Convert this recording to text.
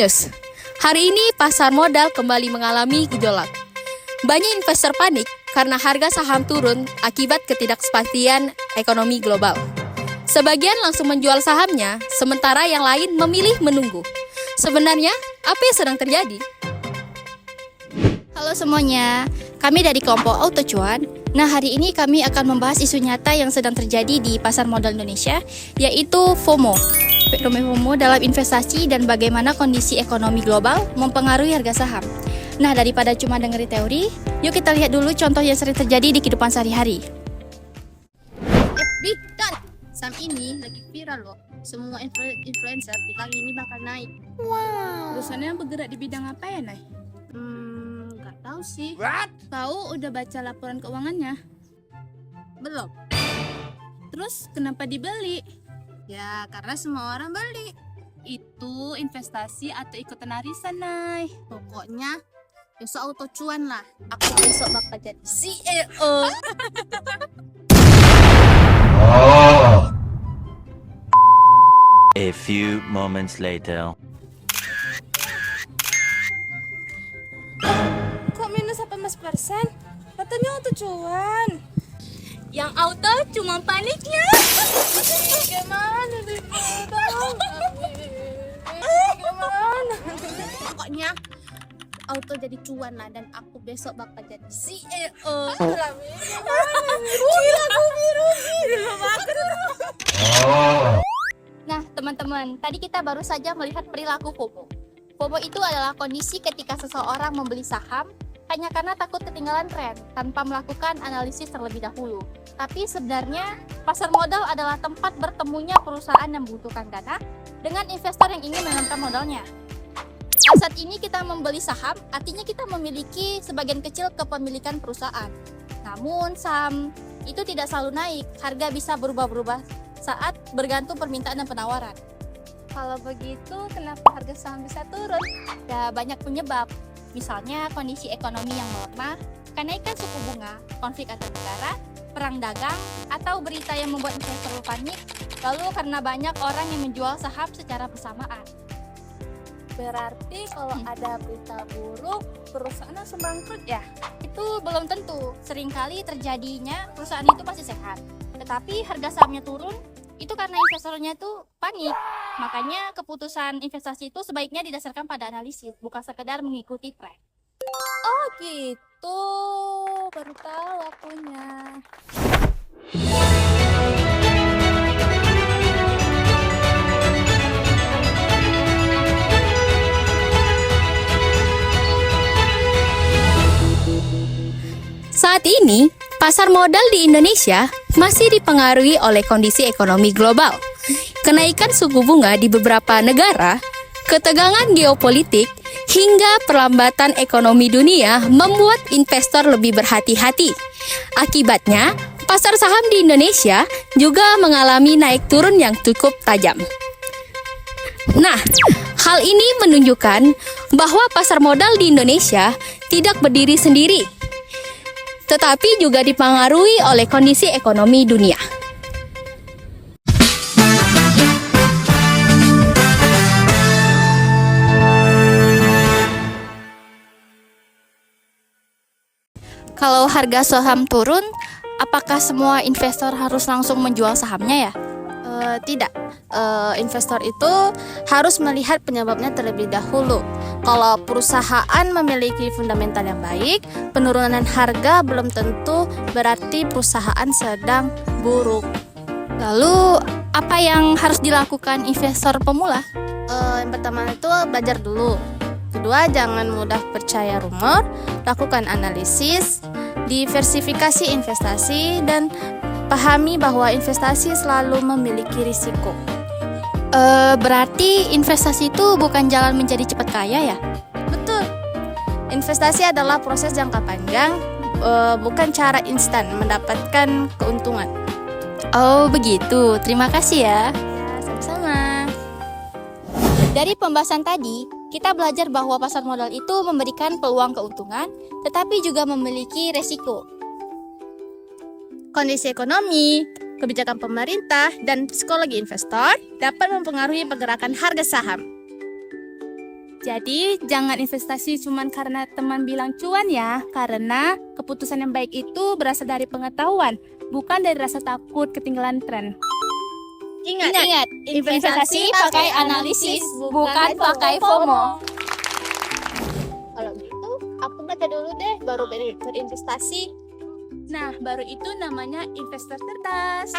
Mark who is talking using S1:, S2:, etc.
S1: News. Hari ini pasar modal kembali mengalami gejolak. Banyak investor panik karena harga saham turun akibat ketidakpastian ekonomi global. Sebagian langsung menjual sahamnya, sementara yang lain memilih menunggu. Sebenarnya, apa yang sedang terjadi?
S2: Halo semuanya, kami dari kelompok Auto Cuan. Nah, hari ini kami akan membahas isu nyata yang sedang terjadi di pasar modal Indonesia, yaitu FOMO. FOMO dalam investasi dan bagaimana kondisi ekonomi global mempengaruhi harga saham. Nah, daripada cuma dengerin teori, yuk kita lihat dulu contoh yang sering terjadi di kehidupan sehari-hari.
S3: Dan saham ini lagi viral loh. Semua influencer bilang ini bakal naik.
S2: Wow.
S4: Perusahaannya bergerak di bidang apa ya, Nay?
S3: Nggak tahu sih.
S4: Tahu udah baca laporan keuangannya?
S3: Belum.
S4: Terus kenapa dibeli?
S3: Ya karena semua orang beli.
S4: Itu investasi atau ikutan arisan, Nay?
S3: Pokoknya besok auto cuan lah. Aku besok bakal jadi CEO.
S5: A few moments later.
S4: Kok minus 18%? Katanya auto cuan.
S1: Yang auto cuma paniknya.
S4: Gimana nih?
S3: Pokoknya auto jadi cuan lah dan aku besok bakal jadi CEO.
S2: Nah, teman-teman, tadi kita baru saja melihat perilaku FOMO. FOMO itu adalah kondisi ketika seseorang membeli saham hanya karena takut ketinggalan tren tanpa melakukan analisis terlebih dahulu. Tapi sebenarnya pasar modal adalah tempat bertemunya perusahaan yang membutuhkan dana dengan investor yang ingin menanamkan modalnya. Saat ini kita membeli saham, artinya kita memiliki sebagian kecil kepemilikan perusahaan. Namun saham itu tidak selalu naik, harga bisa berubah-ubah saat bergantung permintaan dan penawaran.
S4: Kalau begitu, kenapa harga saham bisa turun?
S2: Ya, banyak penyebab. Misalnya kondisi ekonomi yang melemah, kenaikan suku bunga, konflik antar negara, perang dagang, atau berita yang membuat investor panik, lalu karena banyak orang yang menjual saham secara bersamaan.
S4: Berarti kalau ada berita buruk, perusahaan langsung bangkrut ya?
S2: Itu belum tentu, seringkali terjadinya perusahaan itu pasti sehat. Tetapi harga sahamnya turun, itu karena investornya itu panik. Makanya keputusan investasi itu sebaiknya didasarkan pada analisis, bukan sekedar mengikuti tren.
S4: Oh gitu, baru tahu akunya.
S1: Saat ini, pasar modal di Indonesia masih dipengaruhi oleh kondisi ekonomi global. Kenaikan suku bunga di beberapa negara, ketegangan geopolitik, hingga perlambatan ekonomi dunia membuat investor lebih berhati-hati. Akibatnya, pasar saham di Indonesia juga mengalami naik turun yang cukup tajam. Nah, hal ini menunjukkan bahwa pasar modal di Indonesia tidak berdiri sendiri, tetapi juga dipengaruhi oleh kondisi ekonomi dunia.
S2: Kalau harga saham turun, apakah semua investor harus langsung menjual sahamnya ya?
S3: Tidak. Investor itu harus melihat penyebabnya terlebih dahulu. Kalau perusahaan memiliki fundamental yang baik, penurunan harga belum tentu berarti perusahaan sedang buruk.
S2: Lalu, apa yang harus dilakukan investor pemula?
S3: Yang pertama itu belajar dulu. Kedua, jangan mudah percaya rumor, lakukan analisis, diversifikasi investasi, dan pahami bahwa investasi selalu memiliki risiko.
S2: Berarti investasi itu bukan jalan menjadi cepat kaya ya?
S3: Betul. Investasi adalah proses jangka panjang, bukan cara instan mendapatkan keuntungan.
S2: Oh begitu, terima kasih ya.
S3: Ya, sama-sama.
S2: Dari pembahasan tadi, kita belajar bahwa pasar modal itu memberikan peluang keuntungan, tetapi juga memiliki resiko.
S3: Kondisi ekonomi, kebijakan pemerintah, dan psikologi investor dapat mempengaruhi pergerakan harga saham.
S4: Jadi jangan investasi cuma karena teman bilang cuan ya, karena keputusan yang baik itu berasal dari pengetahuan, bukan dari rasa takut ketinggalan tren.
S2: Ingat, investasi pakai analisis, bukan pakai FOMO. Kalau gitu, aku baca dulu deh, baru berinvestasi.
S4: Nah, baru itu namanya investor cerdas.